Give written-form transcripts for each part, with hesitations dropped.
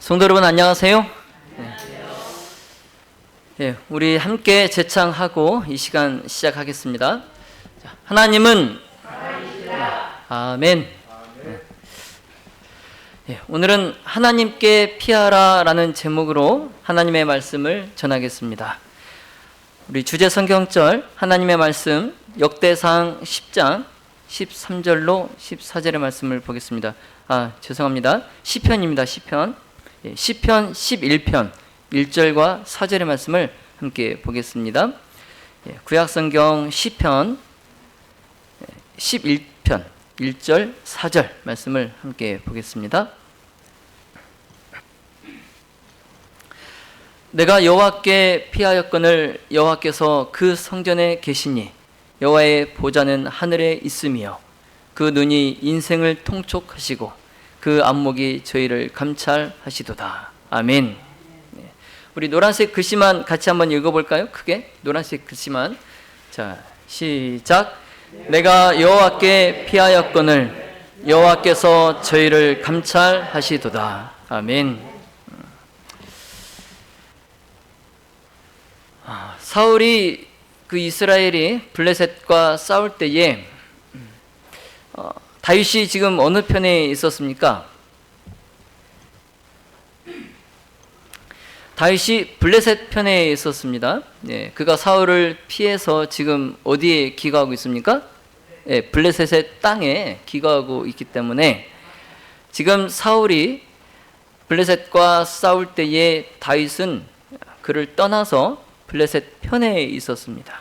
성도 여러분 안녕하세요. 우리 함께 제창하고 이 시간 시작하겠습니다. 하나님은 아멘. 오늘은 하나님께 피하라 라는 제목으로 하나님의 말씀을 전하겠습니다. 우리 주제 성경절 하나님의 말씀 역대상 10장 13절로 14절의 말씀을 보겠습니다. 죄송합니다. 시편입니다. 시편 11편 1절과 4절의 말씀을 함께 보겠습니다. 구약성경 시편 11편 1절 4절 말씀을 함께 보겠습니다. 내가 여호와께 피하였거늘 여호와께서 그 성전에 계시니 여호와의 보좌는 하늘에 있으며 그 눈이 인생을 통촉하시고 그 안목이 저희를 감찰하시도다. 아멘. 우리 노란색 글씨만 같이 한번 읽어볼까요? 크게 노란색 글씨만. 자, 시작. 내가 여호와께 피하였거늘 여호와께서 저희를 감찰하시도다. 아멘. 사울이 그 이스라엘이 블레셋과 싸울 때에 다윗이 지금 어느 편에 있었습니까? 다윗이 블레셋 편에 있었습니다. 그가 사울을 피해서 지금 어디에 기거하고 있습니까? 블레셋의 땅에 기거하고 있기 때문에 지금 사울이 블레셋과 싸울 때에 다윗은 그를 떠나서 블레셋 편에 있었습니다.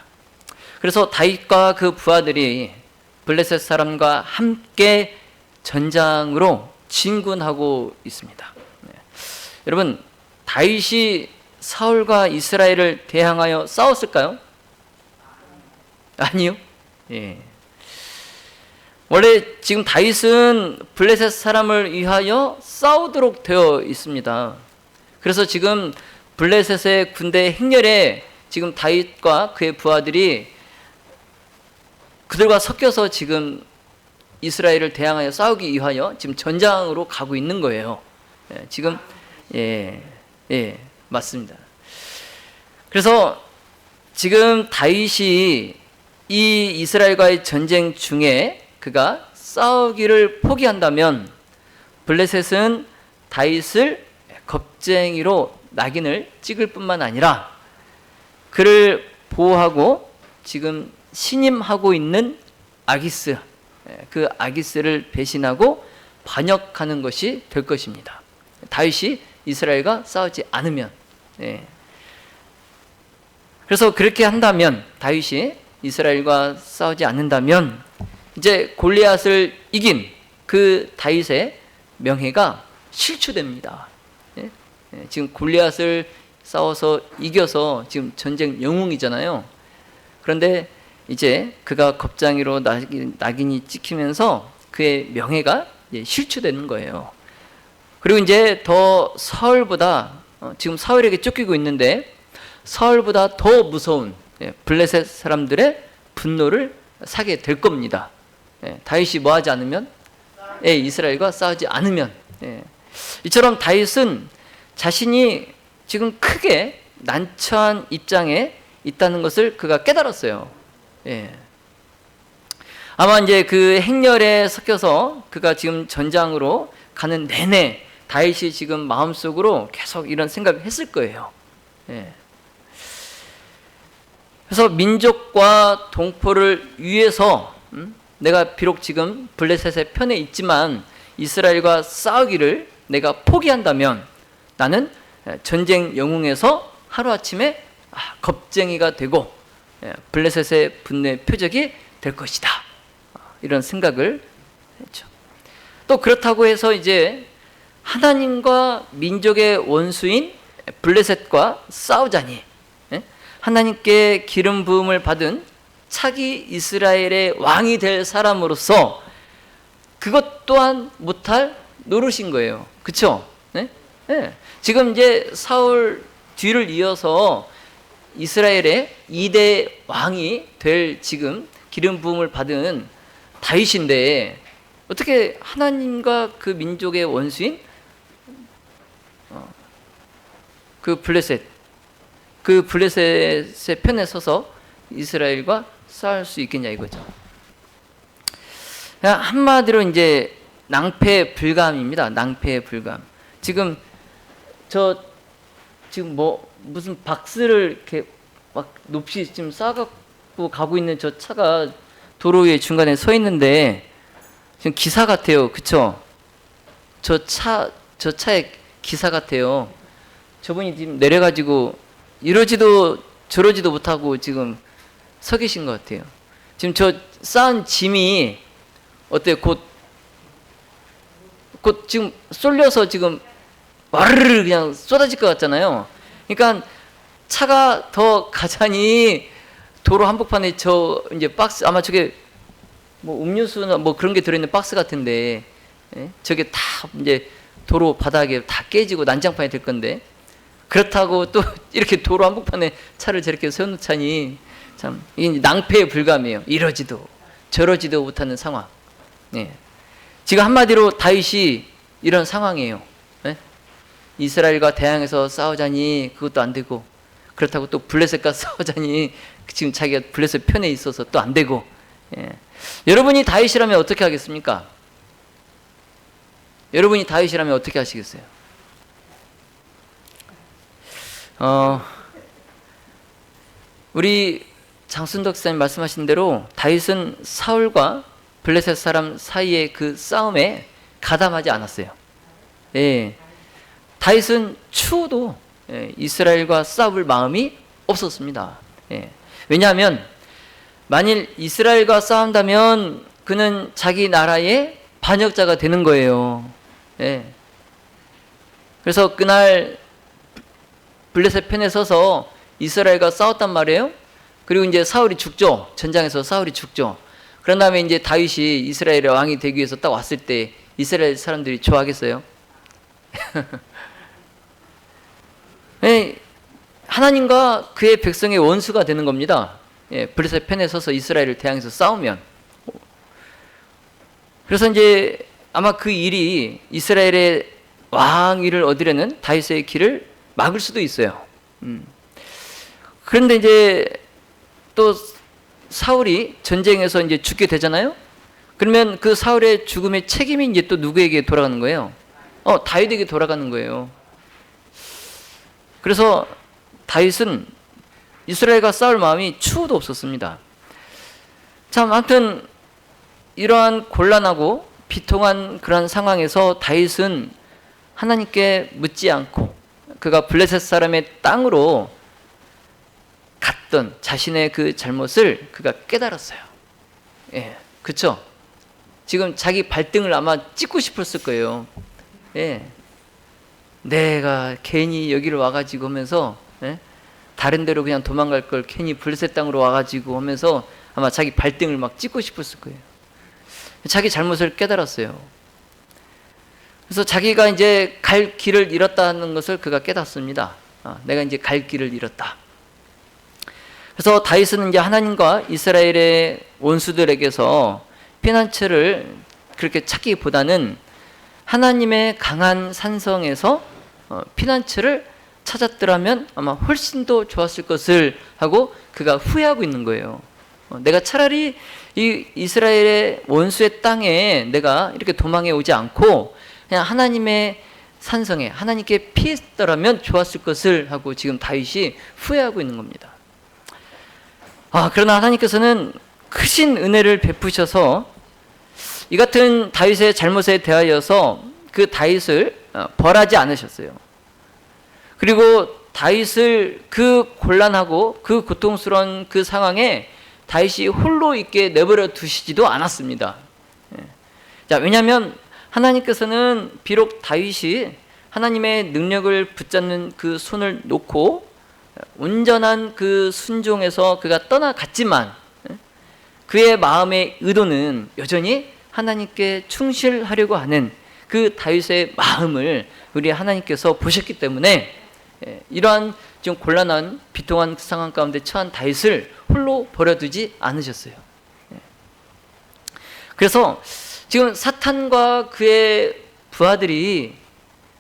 그래서 다윗과 그 부하들이 블레셋 사람과 함께 전장으로 진군하고 있습니다. 여러분, 다윗이 사울과 이스라엘을 대항하여 싸웠을까요? 아니요. 원래 지금 다윗은 블레셋 사람을 위하여 싸우도록 되어 있습니다. 그래서 지금 블레셋의 군대 행렬에 지금 다윗과 그의 부하들이 그들과 섞여서 지금 이스라엘을 대항하여 싸우기 위하여 지금 전장으로 가고 있는 거예요. 지금 맞습니다. 그래서 지금 다윗이 이 이스라엘과의 전쟁 중에 그가 싸우기를 포기한다면 블레셋은 다윗을 겁쟁이로 낙인을 찍을 뿐만 아니라 그를 보호하고 지금 신임하고 있는 아기스, 그 아기스를 배신하고 반역하는 것이 될 것입니다. 다윗이 이스라엘과 싸우지 않으면. 그래서 그렇게 한다면, 다윗이 이스라엘과 싸우지 않는다면 이제 골리앗을 이긴 그 다윗의 명예가 실추됩니다. 지금 골리앗을 싸워서 이겨서 지금 전쟁 영웅이잖아요. 그런데 이제 그가 겁쟁이로 낙인이 찍히면서 그의 명예가 실추되는 거예요. 그리고 이제 더 사울보다 지금 사울에게 쫓기고 있는데 사울보다 더 무서운 블레셋 사람들의 분노를 사게 될 겁니다. 다윗이 뭐 하지 않으면? 이스라엘과 싸우지 않으면. 이처럼 다윗은 자신이 지금 크게 난처한 입장에 있다는 것을 그가 깨달았어요. 아마 이제 그 행렬에 섞여서 그가 지금 전장으로 가는 내내 다윗이 지금 마음속으로 계속 이런 생각을 했을 거예요. 그래서 민족과 동포를 위해서 내가 비록 지금 블레셋의 편에 있지만 이스라엘과 싸우기를 내가 포기한다면 나는 전쟁 영웅에서 하루아침에 겁쟁이가 되고 블레셋의 분노의 표적이 될 것이다. 이런 생각을 했죠. 또 그렇다고 해서 이제 하나님과 민족의 원수인 블레셋과 싸우자니 하나님께 기름 부음을 받은 차기 이스라엘의 왕이 될 사람으로서 그것 또한 못할 노릇인 거예요. 그렇죠? 지금 이제 사울 뒤를 이어서 이스라엘의 2대 왕이 될 지금 기름 부음을 받은 다윗인데 어떻게 하나님과 그 민족의 원수인 그 블레셋의 편에 서서 이스라엘과 싸울 수 있겠냐 이거죠. 한마디로 이제 낭패 불감입니다. 낭패 불감. 지금 뭐 무슨 박스를 이렇게 막 높이 지금 쌓아갖고 가고 있는 저 차가 도로 위에 중간에 서 있는데 지금 기사 같아요. 그쵸? 저 차의 기사 같아요. 저분이 지금 내려가지고 이러지도 저러지도 못하고 지금 서 계신 것 같아요. 지금 저 쌓은 짐이 어때요? 곧 지금 쏠려서 지금 와르르 그냥 쏟아질 것 같잖아요. 그러니까 차가 더 가자니 도로 한복판에 이제 박스, 아마 저게 뭐 음료수나 뭐 그런 게 들어있는 박스 같은데, 저게 다 이제 도로 바닥에 다 깨지고 난장판이 될 건데, 그렇다고 또 이렇게 도로 한복판에 차를 저렇게 세워놓자니 참 이게 낭패의 불감이에요. 이러지도 저러지도 못하는 상황. 지금 한마디로 다윗이 이런 상황이에요. 이스라엘과 대항해서 싸우자니 그것도 안 되고, 그렇다고 또 블레셋과 싸우자니 지금 자기가 블레셋 편에 있어서 또 안 되고. 여러분이 다윗이라면 어떻게 하겠습니까? 여러분이 다윗이라면 어떻게 하시겠어요? 우리 장순덕 사님 말씀하신 대로 다윗은 사울과 블레셋 사람 사이의 그 싸움에 가담하지 않았어요. 다윗은 추워도 이스라엘과 싸울 마음이 없었습니다. 왜냐하면 만일 이스라엘과 싸운다면 그는 자기 나라의 반역자가 되는 거예요. 그래서 그날 블레셋 편에 서서 이스라엘과 싸웠단 말이에요. 그리고 이제 사울이 죽죠. 전장에서 사울이 죽죠. 그런 다음에 이제 다윗이 이스라엘의 왕이 되기 위해서 딱 왔을 때 이스라엘 사람들이 좋아하겠어요? 하나님과 그의 백성의 원수가 되는 겁니다. 블레셋 편에 서서 이스라엘을 대항해서 싸우면. 그래서 이제 아마 그 일이 이스라엘의 왕위를 얻으려는 다윗의 길을 막을 수도 있어요. 그런데 이제 또 사울이 전쟁에서 이제 죽게 되잖아요. 그러면 그 사울의 죽음의 책임이 이제 또 누구에게 돌아가는 거예요? 다윗에게 돌아가는 거예요. 그래서 다윗은 이스라엘과 싸울 마음이 추호도 없었습니다. 참, 아무튼 이러한 곤란하고 비통한 그런 상황에서 다윗은 하나님께 묻지 않고 그가 블레셋 사람의 땅으로 갔던 자신의 그 잘못을 그가 깨달았어요. 그쵸? 지금 자기 발등을 아마 찍고 싶었을 거예요. 내가 괜히 여기를 와가지고 하면서 다른 데로 그냥 도망갈 걸 괜히 블레셋 땅으로 와가지고 하면서 아마 자기 발등을 막 찍고 싶었을 거예요. 자기 잘못을 깨달았어요. 그래서 자기가 이제 갈 길을 잃었다는 것을 그가 깨닫습니다. 내가 이제 갈 길을 잃었다. 그래서 다윗은 이제 하나님과 이스라엘의 원수들에게서 피난처를 그렇게 찾기보다는 하나님의 강한 산성에서 피난처를 찾았더라면 아마 훨씬 더 좋았을 것을 하고 그가 후회하고 있는 거예요. 내가 차라리 이 이스라엘의 원수의 땅에 내가 이렇게 도망해 오지 않고 그냥 하나님의 산성에 하나님께 피했더라면 좋았을 것을 하고 지금 다윗이 후회하고 있는 겁니다. 그러나 하나님께서는 크신 은혜를 베푸셔서 이 같은 다윗의 잘못에 대하여서 그 다윗을 벌하지 않으셨어요. 그리고 다윗을 그 곤란하고 그 고통스러운 그 상황에 다윗이 홀로 있게 내버려 두시지도 않았습니다. 자, 왜냐하면 하나님께서는 비록 다윗이 하나님의 능력을 붙잡는 그 손을 놓고 온전한 그 순종에서 그가 떠나갔지만 그의 마음의 의도는 여전히 하나님께 충실하려고 하는 그 다윗의 마음을 우리 하나님께서 보셨기 때문에 이러한 좀 곤란한 비통한 상황 가운데 처한 다윗을 홀로 버려두지 않으셨어요. 그래서 지금 사탄과 그의 부하들이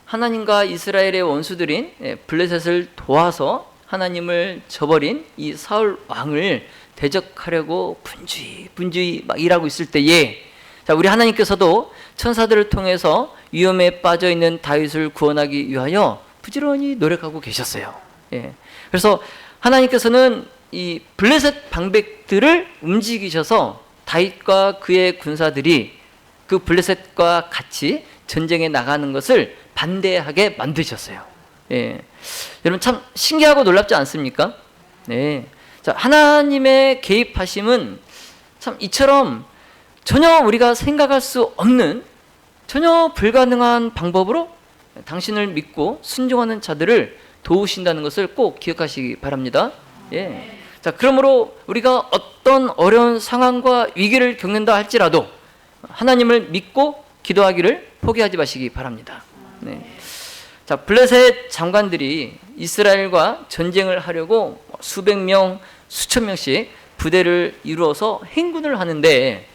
하나님과 이스라엘의 원수들인 블레셋을 도와서 하나님을 저버린 이 사울 왕을 대적하려고 분주히 막 일하고 있을 때에, 자, 우리 하나님께서도 천사들을 통해서 위험에 빠져 있는 다윗을 구원하기 위하여 부지런히 노력하고 계셨어요. 그래서 하나님께서는 이 블레셋 방백들을 움직이셔서 다윗과 그의 군사들이 그 블레셋과 같이 전쟁에 나가는 것을 반대하게 만드셨어요. 여러분 참 신기하고 놀랍지 않습니까? 자, 하나님의 개입하심은 참 이처럼 전혀 우리가 생각할 수 없는, 전혀 불가능한 방법으로 당신을 믿고 순종하는 자들을 도우신다는 것을 꼭 기억하시기 바랍니다. 자, 그러므로 우리가 어떤 어려운 상황과 위기를 겪는다 할지라도 하나님을 믿고 기도하기를 포기하지 마시기 바랍니다. 자, 블레셋 장관들이 이스라엘과 전쟁을 하려고 수백 명, 수천 명씩 부대를 이루어서 행군을 하는데,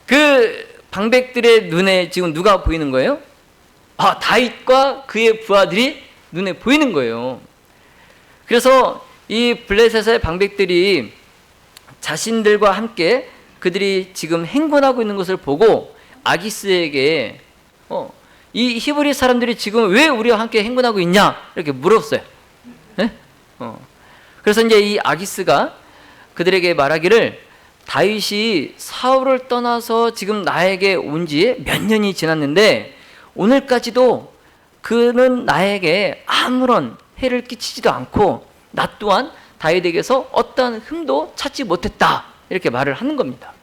그 방백들의 눈에 지금 누가 보이는 거예요? 다윗과 그의 부하들이 눈에 보이는 거예요. 그래서 이 블레셋의 방백들이 자신들과 함께 그들이 지금 행군하고 있는 것을 보고 아기스에게 이 히브리 사람들이 지금 왜 우리와 함께 행군하고 있냐 이렇게 물었어요. 그래서 이제 이 아기스가 그들에게 말하기를, 다윗이 사울을 떠나서 지금 나에게 온 지 몇 년이 지났는데 오늘까지도 그는 나에게 아무런 해를 끼치지도 않고 나 또한 다윗에게서 어떠한 흠도 찾지 못했다, 이렇게 말을 하는 겁니다.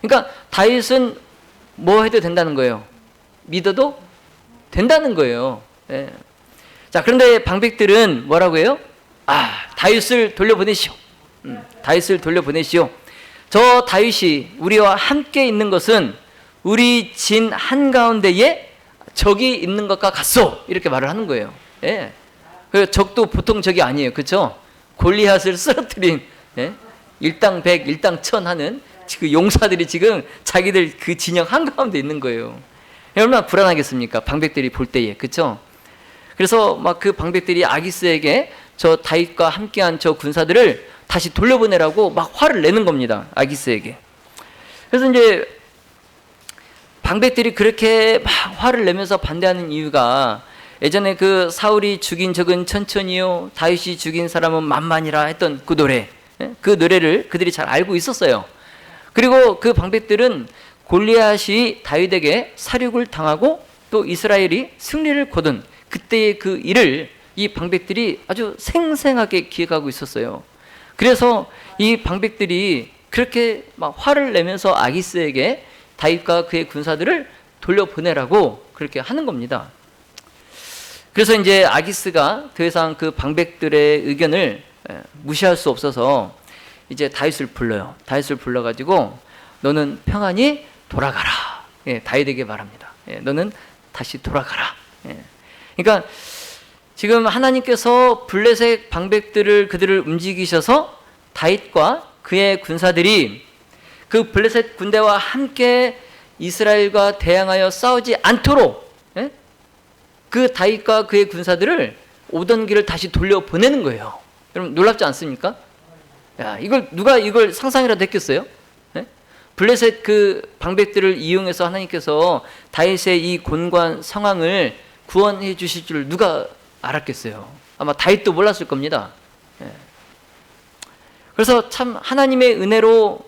그러니까 다윗은 뭐 해도 된다는 거예요. 믿어도 된다는 거예요. 자, 그런데 방백들은 뭐라고 해요? 다윗을 돌려보내시오. 다윗을 돌려보내시오. 저 다윗이 우리와 함께 있는 것은 우리 진 한가운데에 적이 있는 것과 같소, 이렇게 말을 하는 거예요. 그 적도 보통 적이 아니에요. 그렇죠? 골리앗을 쓰러뜨린 일당 백, 일당 천 하는 그 용사들이 지금 자기들 그 진영 한가운데 있는 거예요. 얼마나 불안하겠습니까? 방백들이 볼 때에. 그렇죠? 그래서 막 그 방백들이 아기스에게 저 다윗과 함께한 저 군사들을 다시 돌려보내라고 막 화를 내는 겁니다. 아기스에게. 그래서 이제 방백들이 그렇게 막 화를 내면서 반대하는 이유가, 예전에 그 사울이 죽인 적은 천천히요, 다윗이 죽인 사람은 만만이라 했던 그 노래, 그 노래를 그들이 잘 알고 있었어요. 그리고 그 방백들은 골리앗이 다윗에게 사륙을 당하고 또 이스라엘이 승리를 거둔 그때의 그 일을 이 방백들이 아주 생생하게 기억하고 있었어요. 그래서 이 방백들이 그렇게 막 화를 내면서 아기스에게 다윗과 그의 군사들을 돌려보내라고 그렇게 하는 겁니다. 그래서 이제 아기스가 더 이상 그 방백들의 의견을 무시할 수 없어서 이제 다윗을 불러요. 다윗을 불러가지고 너는 평안히 돌아가라. 다윗에게 말합니다. 너는 다시 돌아가라. 그러니까 지금 하나님께서 블레셋 방백들을 그들을 움직이셔서 다윗과 그의 군사들이 그 블레셋 군대와 함께 이스라엘과 대항하여 싸우지 않도록 그 다윗과 그의 군사들을 오던 길을 다시 돌려보내는 거예요. 여러분 놀랍지 않습니까? 야, 누가 이걸 상상이라도 했겠어요? 블레셋 그 방백들을 이용해서 하나님께서 다윗의 이 곤고한 상황을 구원해 주실 줄 누가 알았겠어요? 아마 다윗도 몰랐을 겁니다. 그래서 참 하나님의 은혜로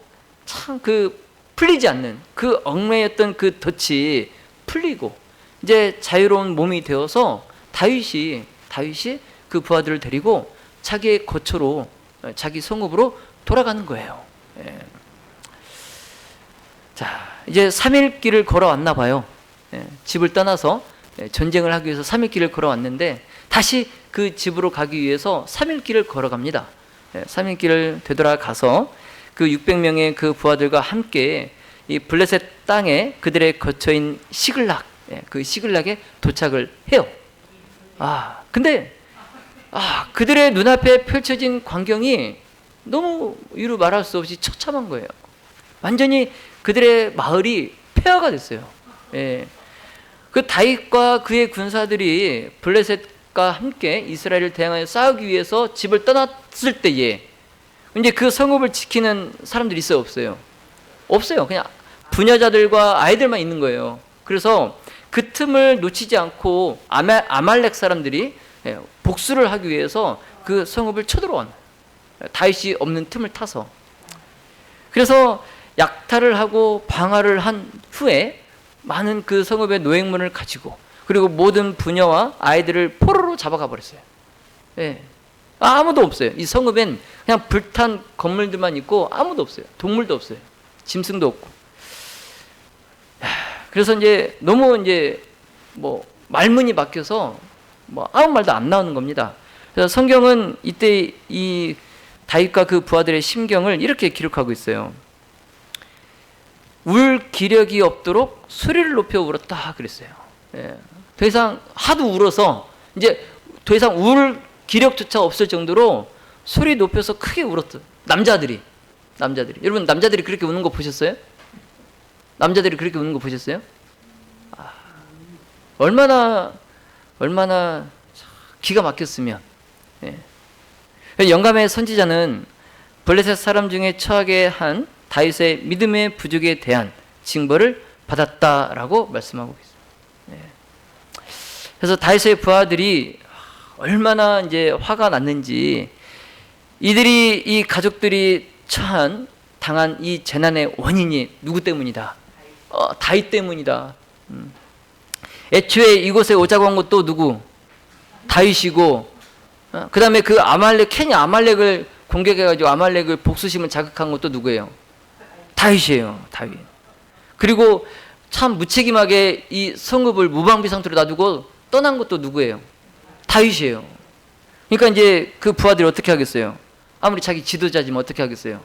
참 그 풀리지 않는 그 얽매였던 그 덫이 풀리고 이제 자유로운 몸이 되어서 다윗이 그 부하들을 데리고 자기의 거처로, 자기 성읍으로 돌아가는 거예요. 자, 이제 3일 길을 걸어왔나 봐요. 집을 떠나서 전쟁을 하기 위해서 3일 길을 걸어왔는데 다시 그 집으로 가기 위해서 3일 길을 걸어갑니다. 3일 길을 되돌아가서 그 600명의 그 부하들과 함께 이 블레셋 땅에 그들의 거처인 시글락, 그 시글락에 도착을 해요. 근데 그들의 눈앞에 펼쳐진 광경이 너무 이루 말할 수 없이 처참한 거예요. 완전히 그들의 마을이 폐허가 됐어요. 그 다윗과 그의 군사들이 블레셋과 함께 이스라엘을 대항하여 싸우기 위해서 집을 떠났을 때에 이제 그 성읍을 지키는 사람들이 있어요, 없어요? 없어요. 그냥 부녀자들과 아이들만 있는 거예요. 그래서 그 틈을 놓치지 않고 아말렉 사람들이 복수를 하기 위해서 그 성읍을 쳐들어온 다윗이 없는 틈을 타서. 그래서 약탈을 하고 방화를 한 후에 많은 그 성읍의 노획물을 가지고 그리고 모든 부녀와 아이들을 포로로 잡아가 버렸어요. 예. 아무도 없어요. 이 성읍엔 그냥 불탄 건물들만 있고 아무도 없어요. 동물도 없어요. 짐승도 없고. 그래서 이제 너무 이제 뭐 말문이 막혀서 뭐 아무 말도 안 나오는 겁니다. 그래서 성경은 이때 이 다윗과 그 부하들의 심경을 이렇게 기록하고 있어요. 울 기력이 없도록 소리를 높여 울었다 그랬어요. 예. 더 이상 하도 울어서 이제 더 이상 울 기력조차 없을 정도로 소리 높여서 크게 울었다. 남자들이 여러분 남자들이 그렇게 우는 거 보셨어요? 남자들이 그렇게 우는 거 보셨어요? 얼마나 기가 막혔으면. 예. 영감의 선지자는 블레셋 사람 중에 처하게 한 다윗의 믿음의 부족에 대한 징벌을 받았다라고 말씀하고 있어요. 예. 그래서 다윗의 부하들이 얼마나 이제 화가 났는지 이들이 이 가족들이 당한 이 재난의 원인이 누구 때문이다? 다윗 때문이다. 애초에 이곳에 오자고 한 것도 누구? 다윗이고, 그 다음에 그 괜히 아말렉을 공격해가지고 아말렉을 복수심을 자극한 것도 누구예요? 다윗이에요, 다윗. 그리고 참 무책임하게 이 성읍을 무방비 상태로 놔두고 떠난 것도 누구예요? 다윗이에요. 그러니까 이제 그 부하들이 어떻게 하겠어요? 아무리 자기 지도자지만 어떻게 하겠어요?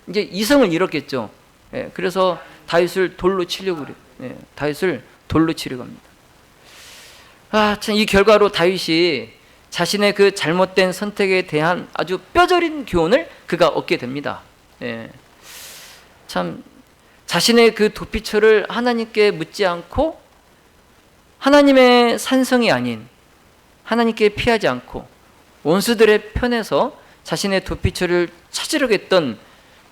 이제 이성을 잃었겠죠. 예, 그래서 다윗을 돌로 치려고 그래요. 예, 다윗을 돌로 치려고 합니다. 참 이 결과로 다윗이 자신의 그 잘못된 선택에 대한 아주 뼈저린 교훈을 그가 얻게 됩니다. 예, 참 자신의 그 도피처를 하나님께 묻지 않고 하나님의 산성이 아닌 하나님께 피하지 않고 원수들의 편에서 자신의 도피처를 찾으려고 했던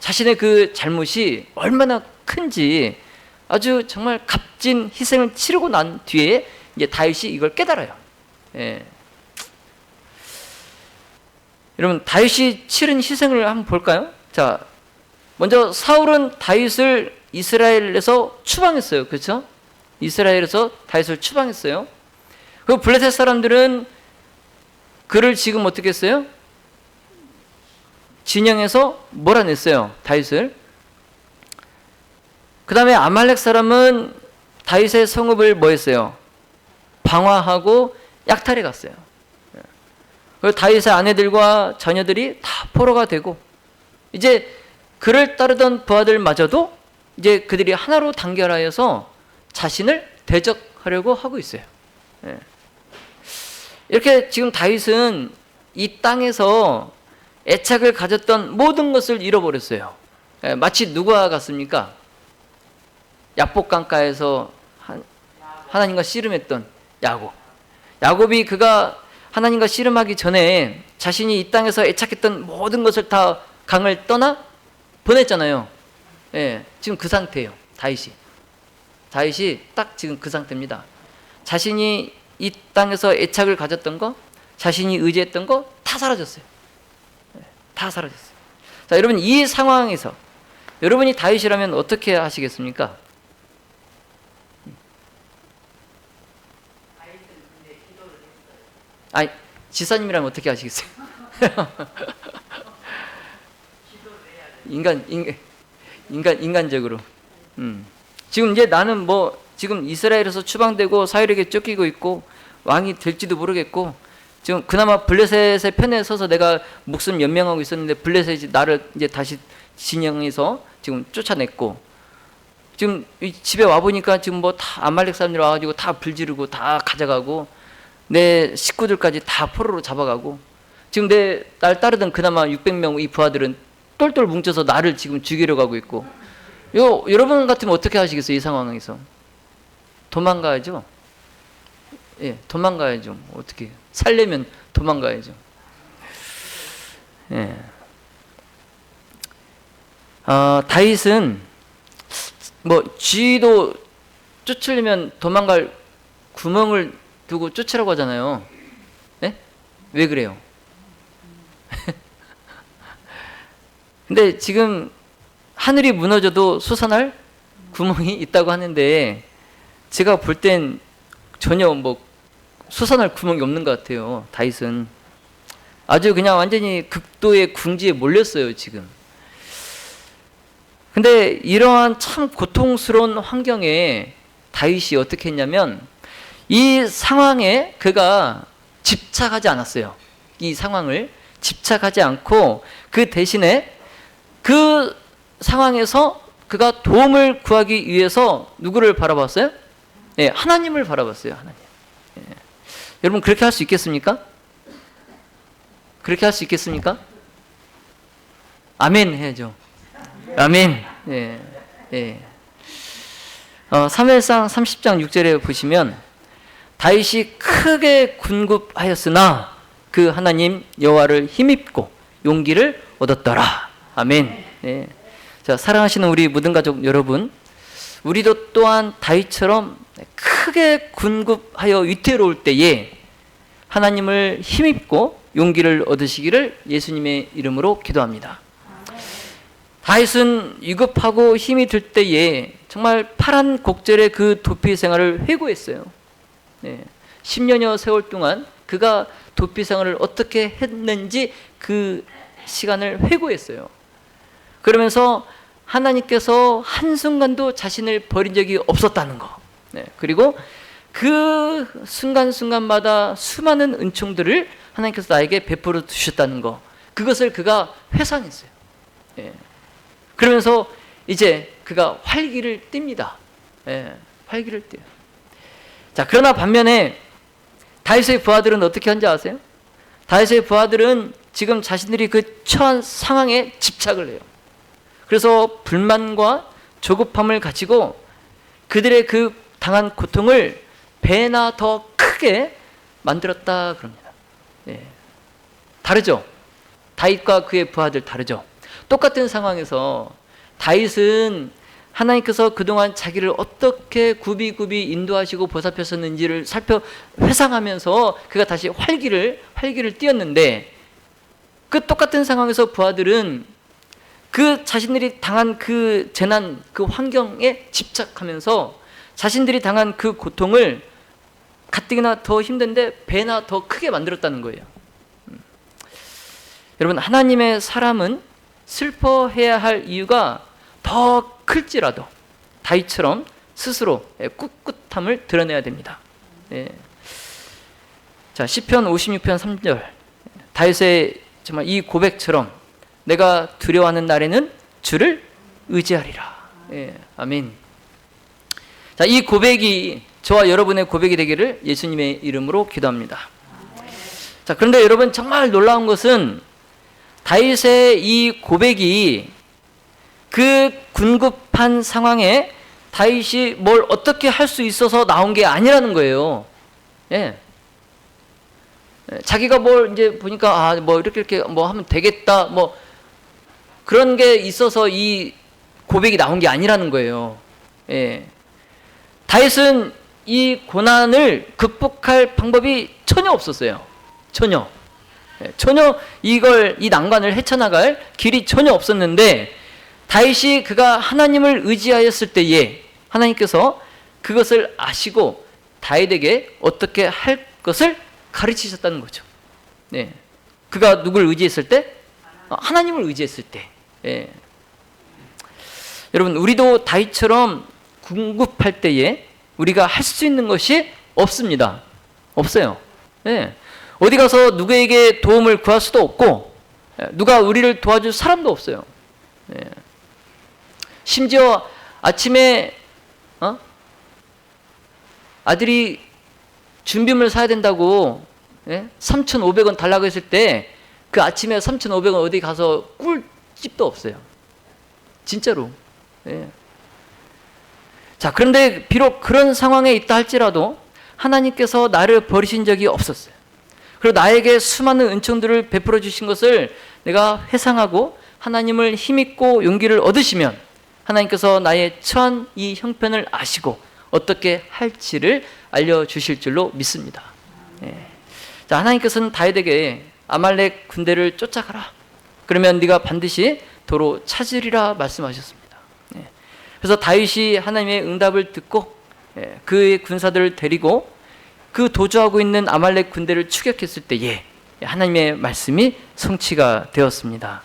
자신의 그 잘못이 얼마나 큰지 아주 정말 값진 희생을 치르고 난 뒤에 이제 다윗이 이걸 깨달아요. 예. 여러분 다윗이 치른 희생을 한번 볼까요? 자, 먼저 사울은 다윗을 이스라엘에서 추방했어요. 그렇죠? 이스라엘에서 다윗을 추방했어요. 그 블레셋 사람들은 그를 지금 어떻게 했어요? 진영에서 몰아냈어요. 다윗을. 그 다음에 아말렉 사람은 다윗의 성읍을 뭐 했어요? 방화하고 약탈해 갔어요. 그리고 다윗의 아내들과 자녀들이 다 포로가 되고 이제 그를 따르던 부하들마저도 이제 그들이 하나로 단결하여서 자신을 대적하려고 하고 있어요. 이렇게 지금 다윗은 이 땅에서 애착을 가졌던 모든 것을 잃어버렸어요. 마치 누구와 같습니까? 약복강가에서 하나님과 씨름했던 야곱. 야곱이 그가 하나님과 씨름하기 전에 자신이 이 땅에서 애착했던 모든 것을 다 강을 떠나 보냈잖아요. 예, 지금 그 상태예요. 다윗이 딱 지금 그 상태입니다. 자신이 이 땅에서 애착을 가졌던 거, 자신이 의지했던 거 다 사라졌어요. 다 사라졌어요. 자, 여러분 이 상황에서 여러분이 다윗이라면 어떻게 하시겠습니까? 아니, 지사님이라면 어떻게 하시겠어요? 인간적으로. 지금 이제 나는 뭐 지금 이스라엘에서 추방되고 사울에게 쫓기고 있고 왕이 될지도 모르겠고 지금 그나마 블레셋의 편에 서서 내가 목숨 연명하고 있었는데 블레셋이 나를 이제 다시 진영에서 지금 쫓아냈고 지금 집에 와 보니까 지금 뭐 다 아말렉 사람들이 와가지고 다 불지르고 다 가져가고 내 식구들까지 다 포로로 잡아가고 지금 날 따르던 그나마 600명 이 부하들은 똘똘 뭉쳐서 나를 지금 죽이려고 하고 있고 여러분 같으면 어떻게 하시겠어요? 이 상황에서 도망가야죠. 예, 도망가야죠. 어떻게 살려면 도망가야죠. 예. 다윗은 뭐 쥐도 쫓으려면 도망갈 구멍을 두고 쫓으라고 하잖아요. 예? 왜 그래요? 근데 지금 하늘이 무너져도 솟아날 구멍이 있다고 하는데 제가 볼 땐 전혀 뭐 솟아날 구멍이 없는 것 같아요. 다윗은 아주 그냥 완전히 극도의 궁지에 몰렸어요 지금. 근데 이러한 참 고통스러운 환경에 다윗이 어떻게 했냐면 이 상황에 그가 집착하지 않았어요. 이 상황을 집착하지 않고 그 대신에 그 상황에서 그가 도움을 구하기 위해서 누구를 바라봤어요? 예, 하나님을 바라봤어요. 하나님. 예. 여러분 그렇게 할 수 있겠습니까? 그렇게 할 수 있겠습니까? 아멘 해야죠. 아멘. 예. 예. 사무엘상 30장 6절에 보시면 다윗이 크게 군급하였으나 그 하나님 여호와를 힘입고 용기를 얻었더라. 아멘. 예. 자, 사랑하시는 우리 모든 가족 여러분, 우리도 또한 다윗처럼 크게 군급하여 위태로울 때에 하나님을 힘입고 용기를 얻으시기를 예수님의 이름으로 기도합니다. 다윗은 위급하고 힘이 들 때에 정말 파란 곡절의 그 도피 생활을 회고했어요. 네. 10년여 세월 동안 그가 도피 생활을 어떻게 했는지 그 시간을 회고했어요. 그러면서 하나님께서 한순간도 자신을 버린 적이 없었다는 거. 네. 그리고 그 순간순간마다 수많은 은총들을 하나님께서 나에게 베풀어 주셨다는 거. 그것을 그가 회상했어요. 네. 그러면서 이제 그가 활기를 띱니다. 예, 활기를 띨. 자, 그러나 반면에 다윗의 부하들은 어떻게 한지 아세요? 다윗의 부하들은 지금 자신들이 그 처한 상황에 집착을 해요. 그래서 불만과 조급함을 가지고 그들의 그 당한 고통을 배나 더 크게 만들었다 그럽니다. 예. 다르죠? 다윗과 그의 부하들 다르죠? 똑같은 상황에서 다윗은 하나님께서 그동안 자기를 어떻게 굽이굽이 인도하시고 보살펴셨는지를 회상하면서 그가 다시 활기를 띄었는데 그 똑같은 상황에서 부하들은 그 자신들이 당한 그 재난, 그 환경에 집착하면서 자신들이 당한 그 고통을 가뜩이나 더 힘든데 배나 더 크게 만들었다는 거예요. 여러분, 하나님의 사람은 슬퍼해야 할 이유가 더 클지라도 다윗처럼 스스로 꿋꿋함을 드러내야 됩니다. 예. 자, 시편 56편 3절 다윗의 정말 이 고백처럼 내가 두려워하는 날에는 주를 의지하리라. 예. 아멘. 자, 이 고백이 저와 여러분의 고백이 되기를 예수님의 이름으로 기도합니다. 자, 그런데 여러분 정말 놀라운 것은 다윗의 이 고백이 그 군급한 상황에 다윗이 뭘 어떻게 할 수 있어서 나온 게 아니라는 거예요. 예. 자기가 뭘 이제 보니까 뭐 이렇게 뭐 하면 되겠다 뭐 그런 게 있어서 이 고백이 나온 게 아니라는 거예요. 예. 다윗은 이 고난을 극복할 방법이 전혀 없었어요. 전혀 이 난관을 헤쳐나갈 길이 전혀 없었는데 다윗이 그가 하나님을 의지하였을 때에 하나님께서 그것을 아시고 다윗에게 어떻게 할 것을 가르치셨다는 거죠. 네. 그가 누굴 의지했을 때? 하나님을 의지했을 때. 네. 여러분, 우리도 다윗처럼 궁급할 때에 우리가 할 수 있는 것이 없습니다. 없어요. 네. 어디 가서 누구에게 도움을 구할 수도 없고 누가 우리를 도와줄 사람도 없어요. 네. 심지어 아침에 아들이 준비물 사야 된다고 3,500원 달라고 했을 때 그 아침에 3,500원 어디 가서 꿀 집도 없어요. 진짜로. 네. 자, 그런데 비록 그런 상황에 있다 할지라도 하나님께서 나를 버리신 적이 없었어요. 그리고 나에게 수많은 은총들을 베풀어 주신 것을 내가 회상하고 하나님을 힘입고 용기를 얻으시면 하나님께서 나의 처한 이 형편을 아시고 어떻게 할지를 알려주실 줄로 믿습니다. 자, 하나님께서는 다윗에게 아말렉 군대를 쫓아가라. 그러면 네가 반드시 도로 찾으리라 말씀하셨습니다. 그래서 다윗이 하나님의 응답을 듣고 그의 군사들을 데리고 그 도주하고 있는 아말렉 군대를 추격했을 때에 하나님의 말씀이 성취가 되었습니다.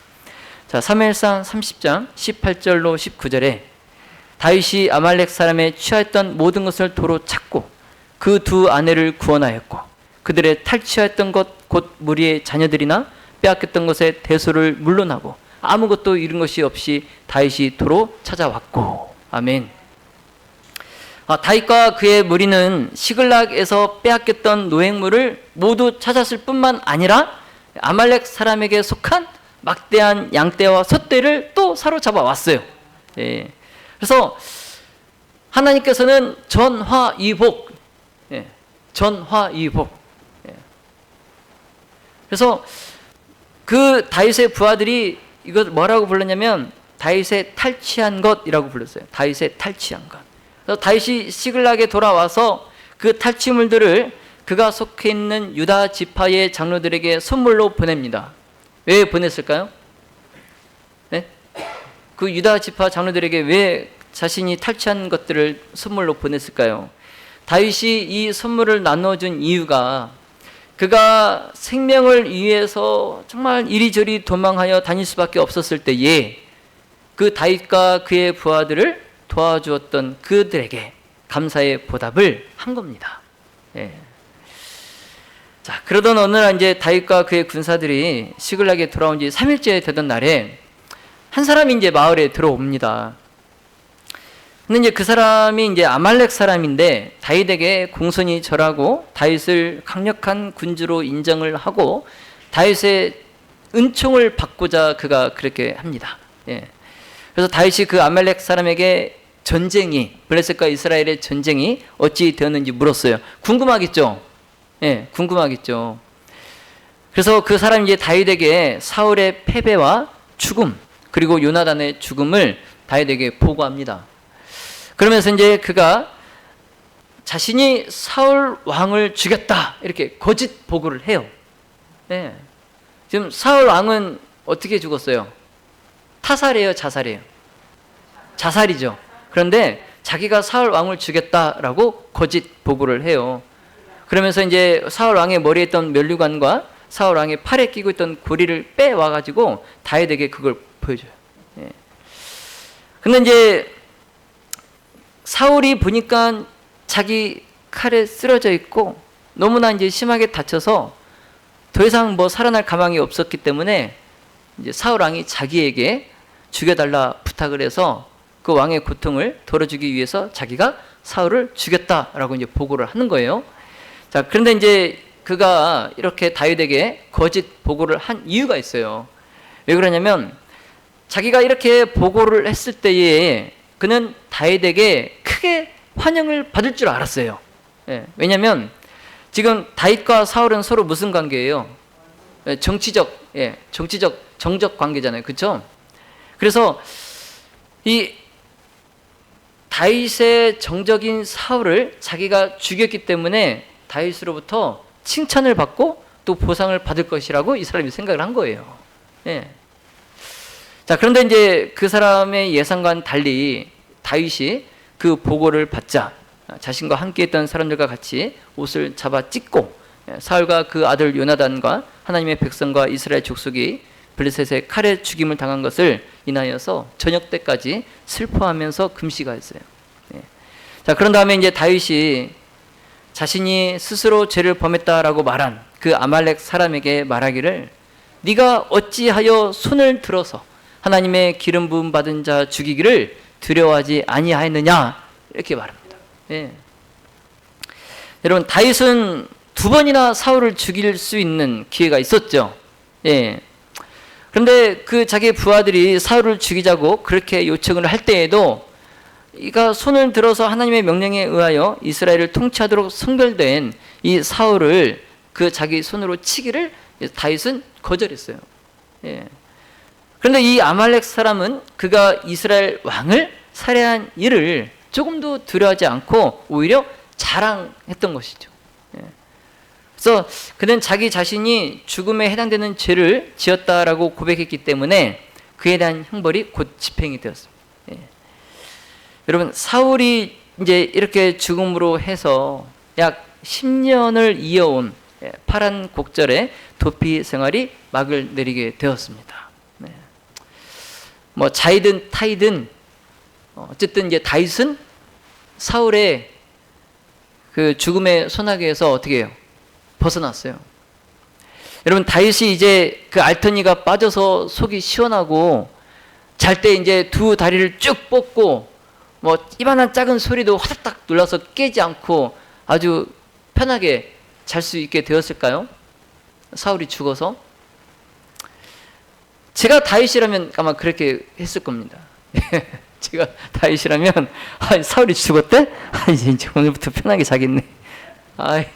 자, 사무엘상 30장 18절로 19절에 다윗이 아말렉 사람의 취하였던 모든 것을 도로 찾고 그 두 아내를 구원하였고 그들의 탈취하였던 것 곧 무리의 자녀들이나 빼앗겼던 것의 대소를 물론하고 아무것도 잃은 것이 없이 다윗이 도로 찾아왔고. 아멘. 다윗과 그의 무리는 시글락에서 빼앗겼던 노획물을 모두 찾았을 뿐만 아니라 아말렉 사람에게 속한 막대한 양떼와 숫떼를 또 사로잡아 왔어요. 그래서 하나님께서는 전화위복, 전화위복. 그래서 그 다윗의 부하들이 이걸 뭐라고 불렀냐면 다윗의 탈취한 것이라고 불렀어요. 다윗의 탈취한 것. 그래서 다윗이 시글락에 돌아와서 그 탈취물들을 그가 속해 있는 유다 지파의 장로들에게 선물로 보냅니다. 왜 보냈을까요? 네? 그 유다 지파 장로들에게 왜 자신이 탈취한 것들을 선물로 보냈을까요? 다윗이 이 선물을 나눠준 이유가 그가 생명을 위해서 정말 이리저리 도망하여 다닐 수밖에 없었을 때에 그 다윗과 그의 부하들을 도와주었던 그들에게 감사의 보답을 한 겁니다. 자, 그러던 어느 날 이제 다윗과 그의 군사들이 시글락에 돌아온 지 3일째 되던 날에 한 사람이 이제 마을에 들어옵니다. 근데 이제 그 사람이 이제 아말렉 사람인데 다윗에게 공손히 절하고 다윗을 강력한 군주로 인정을 하고 다윗의 은총을 받고자 그가 그렇게 합니다. 그래서 다윗이 그 아말렉 사람에게 전쟁이, 블레셋과 이스라엘의 전쟁이 어찌 되었는지 물었어요. 궁금하겠죠? 궁금하겠죠. 그래서 그 사람이 이제 다윗에게 사울의 패배와 죽음, 그리고 요나단의 죽음을 다윗에게 보고합니다. 그러면서 이제 그가 자신이 사울 왕을 죽였다 이렇게 거짓 보고를 해요. 지금 사울 왕은 어떻게 죽었어요? 타살이에요, 자살이에요? 자살이죠. 그런데 자기가 사울 왕을 죽였다라고 거짓 보고를 해요. 그러면서 이제 사울 왕의 머리에 있던 면류관과 사울 왕의 팔에 끼고 있던 고리를 빼와 가지고 다윗에게 그걸 보여줘요. 근데 이제 사울이 보니까 자기 칼에 쓰러져 있고 너무나 이제 심하게 다쳐서 더 이상 뭐 살아날 가망이 없었기 때문에 이제 사울 왕이 자기에게 죽여달라 부탁을 해서 그 왕의 고통을 덜어주기 위해서 자기가 사울을 죽였다라고 이제 보고를 하는 거예요. 자, 그런데 이제 그가 이렇게 다윗에게 거짓 보고를 한 이유가 있어요. 왜 그러냐면 자기가 이렇게 보고를 했을 때에 그는 다윗에게 크게 환영을 받을 줄 알았어요. 왜냐하면 지금 다윗과 사울은 서로 무슨 관계예요? 정치적 정적 관계잖아요. 그렇죠? 그래서 이 다윗의 정적인 사울을 자기가 죽였기 때문에 다윗으로부터 칭찬을 받고 또 보상을 받을 것이라고 이 사람이 생각을 한 거예요. 자, 그런데 이제 그 사람의 예상과는 달리 다윗이 그 보고를 받자 자신과 함께 있던 사람들과 같이 옷을 잡아 찢고 사울과 그 아들 요나단과 하나님의 백성과 이스라엘 족속이 블레셋의 칼에 죽임을 당한 것을 인하여서 저녁 때까지 슬퍼하면서 금식하였어요. 자, 그런 다음에 이제 다윗이 자신이 스스로 죄를 범했다라고 말한 그 아말렉 사람에게 말하기를 네가 어찌하여 손을 들어서 하나님의 기름 부음 받은 자 죽이기를 두려워하지 아니하였느냐 이렇게 말합니다. 여러분, 다윗은 2번이나 사울을 죽일 수 있는 기회가 있었죠. 그런데 그 자기 부하들이 사울을 죽이자고 그렇게 요청을 할 때에도 이가 손을 들어서 하나님의 명령에 의하여 이스라엘을 통치하도록 선별된 이 사울을 그 자기 손으로 치기를 다윗은 거절했어요. 예. 그런데 이 아말렉 사람은 그가 이스라엘 왕을 살해한 일을 조금도 두려워하지 않고 오히려 자랑했던 것이죠. 예. 그래서 그는 자기 자신이 죽음에 해당되는 죄를 지었다라고 고백했기 때문에 그에 대한 형벌이 곧 집행이 되었습니다. 예. 여러분, 사울이 이제 이렇게 죽음으로 해서 약 10년을 이어온 파란 곡절의 도피 생활이 막을 내리게 되었습니다. 네. 뭐 자이든 타이든 어쨌든 이제 다윗은 사울의 그 죽음의 소나기에서 어떻게 해요? 벗어났어요. 여러분, 다윗이 이제 그 알터니가 빠져서 속이 시원하고 잘 때 이제 두 다리를 쭉 뻗고 뭐 이만한 작은 소리도 화닥닥 눌러서 깨지 않고 아주 편하게 잘 수 있게 되었을까요? 사울이 죽어서? 제가 다윗이라면 아마 그렇게 했을 겁니다. 제가 다윗이라면 사울이 죽었대? 이제 오늘부터 편하게 자겠네.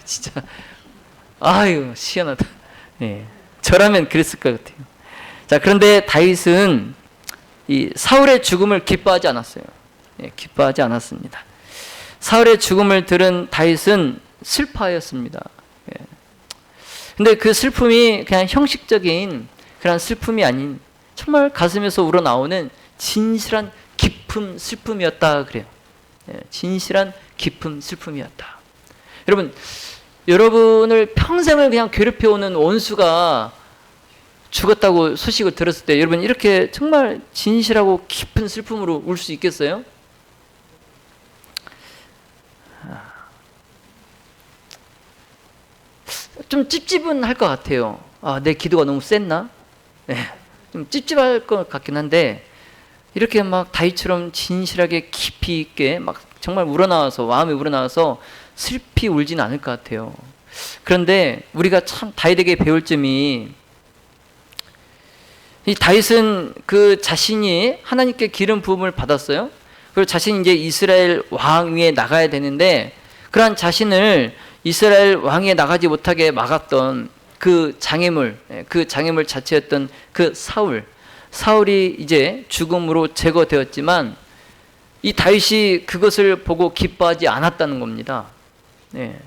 진짜 아유 시원하다. 예, 저라면 그랬을 것 같아요. 자, 그런데 다윗은 이 사울의 죽음을 기뻐하지 않았어요. 예, 기뻐하지 않았습니다. 사울의 죽음을 들은 다윗은 슬퍼하였습니다. 예. 근데 그 슬픔이 그냥 형식적인 그런 슬픔이 아닌 정말 가슴에서 우러나오는 진실한 깊은 슬픔이었다 그래요. 예, 진실한 깊은 슬픔이었다. 여러분을 평생을 그냥 괴롭혀오는 원수가 죽었다고 소식을 들었을 때 여러분 이렇게 정말 진실하고 깊은 슬픔으로 울 수 있겠어요? 좀 찝찝은 할 것 같아요. 내 기도가 너무 셌나? 네, 좀 찝찝할 것 같긴 한데 이렇게 막 다윗처럼 진실하게 깊이 있게 막 정말 우러나와서 마음이 우러나와서 슬피 울지는 않을 것 같아요. 그런데 우리가 참 다윗에게 배울 점이 이 다윗은 그 자신이 하나님께 기름 부음을 받았어요. 그리고 자신이 이제 이스라엘 왕 위에 나가야 되는데 그러한 자신을 이스라엘 왕에 나가지 못하게 막았던 그 장애물 자체였던 그 사울이 이제 죽음으로 제거되었지만 이 다윗이 그것을 보고 기뻐하지 않았다는 겁니다. 네.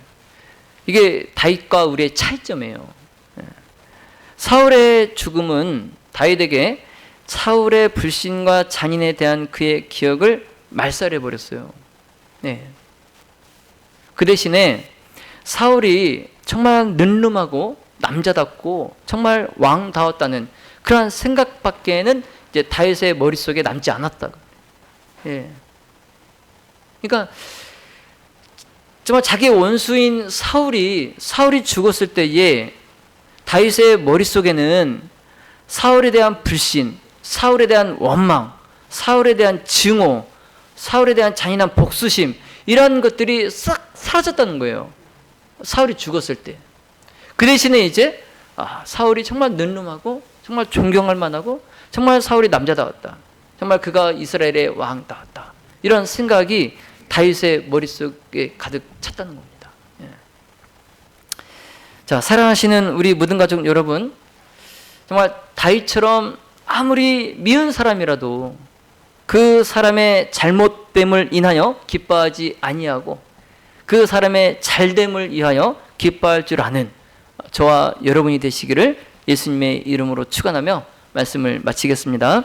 이게 다윗과 우리의 차이점이에요. 네. 사울의 죽음은 다윗에게 사울의 불신과 잔인에 대한 그의 기억을 말살해 버렸어요. 네. 그 대신에 사울이 정말 늠름하고 남자답고 정말 왕다웠다는 그러한 생각밖에는 이제 다윗의 머릿속에 남지 않았다. 예. 그러니까 정말 자기 원수인 사울이 죽었을 때에 다윗의 머릿속에는 사울에 대한 불신, 사울에 대한 원망, 사울에 대한 증오, 사울에 대한 잔인한 복수심 이런 것들이 싹 사라졌다는 거예요. 사울이 죽었을 때. 그 대신에 이제 사울이 정말 늠름하고 정말 존경할 만하고 정말 사울이 남자다웠다. 정말 그가 이스라엘의 왕다웠다. 이런 생각이 다윗의 머릿속에 가득 찼다는 겁니다. 예. 자, 사랑하시는 우리 모든 가족 여러분, 정말 다윗처럼 아무리 미운 사람이라도 그 사람의 잘못됨을 인하여 기뻐하지 아니하고 그 사람의 잘됨을 위하여 기뻐할 줄 아는 저와 여러분이 되시기를 예수님의 이름으로 축원하며 말씀을 마치겠습니다.